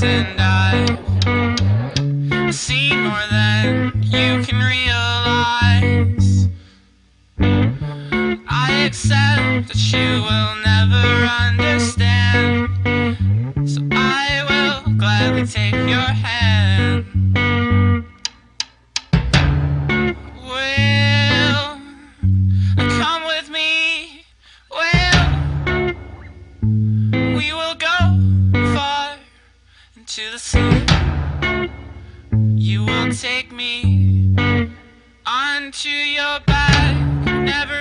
place, and I've seen more than you can realize. I accept that you will never understand, so I will gladly take your hand. Will come with me? We will go far into the sea. You will take me onto your back, never